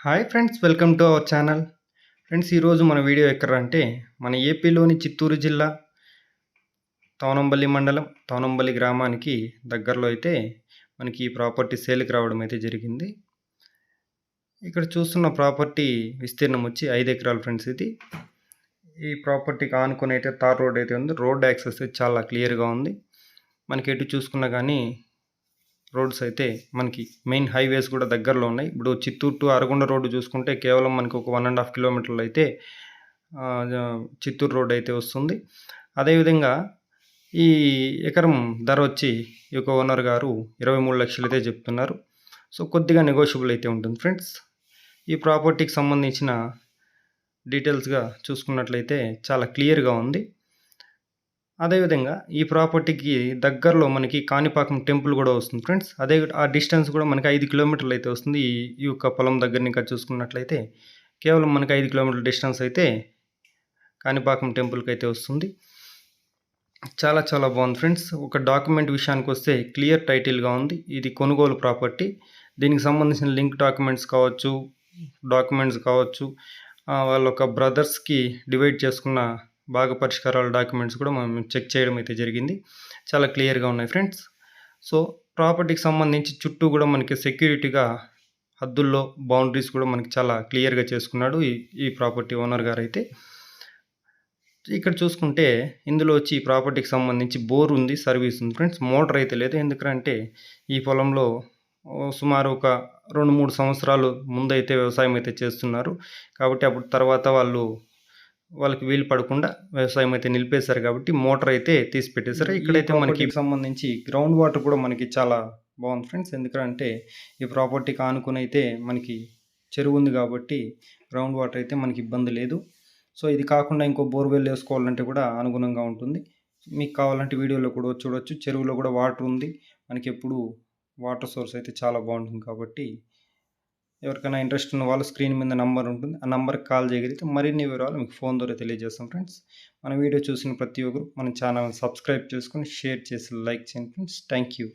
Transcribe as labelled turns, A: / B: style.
A: Hi friends, welcome to our channel. Friends, ఈరోజు మన video ఎక్కడంటే మన ఏపీలోని చిత్తూరు జిల్లా తవనంబల్లి మండలం తవనంబల్లి గ్రామానికి దగ్గరలో అయితే మనకి ఈ ప్రాపర్టీ సేల్కి రావడం అయితే జరిగింది. ఇక్కడ చూస్తున్న ప్రాపర్టీ విస్తీర్ణం వచ్చి 5 ఎకరాలు ఫ్రెండ్స్. ఇది ఈ ప్రాపర్టీకి ఆనుకొని అయితే తార్ రోడ్ అయితే ఉంది. రోడ్ యాక్సెస్ చాలా క్లియర్గా ఉంది. మనకి ఎటు చూసుకున్నా కానీ రోడ్స్ అయితే మనకి మెయిన్ హైవేస్ కూడా దగ్గరలో ఉన్నాయి. ఇప్పుడు చిత్తూరు టు అరగొండ రోడ్డు చూసుకుంటే కేవలం మనకి ఒక 1.5 కిలోమీటర్లు అయితే చిత్తూరు రోడ్ అయితే వస్తుంది. అదేవిధంగా ఈ ఎకరం ధర వచ్చి ఈ యొక్క ఓనర్ గారు 23 లక్షలు అయితే చెప్తున్నారు. సో కొద్దిగా నెగోషియబుల్ అయితే ఉంటుంది ఫ్రెండ్స్. ఈ ప్రాపర్టీకి సంబంధించిన డీటెయిల్స్గా చూసుకున్నట్లయితే చాలా క్లియర్గా ఉంది. అదేవిధంగా ఈ ప్రాపర్టీకి దగ్గరలో మనకి కాణిపాకం టెంపుల్ కూడా వస్తుంది ఫ్రెండ్స్. అదే ఆ డిస్టెన్స్ కూడా మనకి 5 కిలోమీటర్లు అయితే వస్తుంది. ఈ యొక్క పొలం దగ్గర ఇంకా చూసుకున్నట్లయితే కేవలం మనకి 5 కిలోమీటర్ల డిస్టెన్స్ అయితే కాణిపాకం టెంపుల్కి అయితే వస్తుంది. చాలా చాలా బాగుంది ఫ్రెండ్స్. ఒక డాక్యుమెంట్ విషయానికి వస్తే క్లియర్ టైటిల్గా ఉంది. ఇది కొనుగోలు ప్రాపర్టీ. దీనికి సంబంధించిన లింక్ డాక్యుమెంట్స్ కావచ్చు, వాళ్ళ ఒక బ్రదర్స్కి డివైడ్ చేసుకున్న భాగ పరిష్కారాల డాక్యుమెంట్స్ కూడా మనం చెక్ చేయడం అయితే జరిగింది. చాలా క్లియర్గా ఉన్నాయి ఫ్రెండ్స్. సో ప్రాపర్టీకి సంబంధించి చుట్టూ కూడా మనకి సెక్యూరిటీగా హద్దుల్లో బౌండరీస్ కూడా మనకి చాలా క్లియర్గా చేసుకున్నాడు ఈ ప్రాపర్టీ ఓనర్ గారు అయితే. ఇక్కడ చూసుకుంటే ఇందులో వచ్చి ఈ ప్రాపర్టీకి సంబంధించి బోర్ ఉంది, సర్వీస్ ఉంది ఫ్రెండ్స్. మోటార్ అయితే లేదు. ఎందుకంటే ఈ పొలంలో సుమారు ఒక 2-3 సంవత్సరాలు ముందైతే వ్యవసాయం అయితే చేస్తున్నారు. కాబట్టి అప్పుడు తర్వాత వాళ్ళకి వీలు పడకుండా వ్యవసాయం అయితే నిలిపేశారు. కాబట్టి మోటార్ అయితే తీసి పెట్టేశారు. ఇక్కడైతే మనకి సంబంధించి గ్రౌండ్ వాటర్ కూడా మనకి చాలా బాగుంది ఫ్రెండ్స్. ఎందుకంటే ఈ ప్రాపర్టీకి ఆనుకుని అయితే మనకి చెరువు ఉంది కాబట్టి గ్రౌండ్ వాటర్ అయితే మనకి ఇబ్బంది లేదు. సో ఇది కాకుండా ఇంకో బోర్వెల్ వేసుకోవాలంటే కూడా అనుగుణంగా ఉంటుంది. మీకు కావాలంటే వీడియోలో కూడా చూడొచ్చు. చెరువులో కూడా వాటర్ ఉంది. మనకి ఎప్పుడు వాటర్ సోర్స్ అయితే చాలా బాగుంటుంది. కాబట్టి ఎవరికైనా ఇంట్రెస్ట్ ఉన్న వాళ్ళు స్క్రీన్ మీద నంబర్ ఉంటుంది. ఆ నంబర్కి కాల్ చేయగలిగితే మరిన్ని వివరాలు మీకు ఫోన్ ద్వారా తెలియజేస్తాం ఫ్రెండ్స్. మన వీడియో చూసిన ప్రతి ఒక్కరు మన ఛానల్ సబ్స్క్రైబ్ చేసుకొని షేర్ చేసి లైక్ చేయండి ఫ్రెండ్స్. Thank you.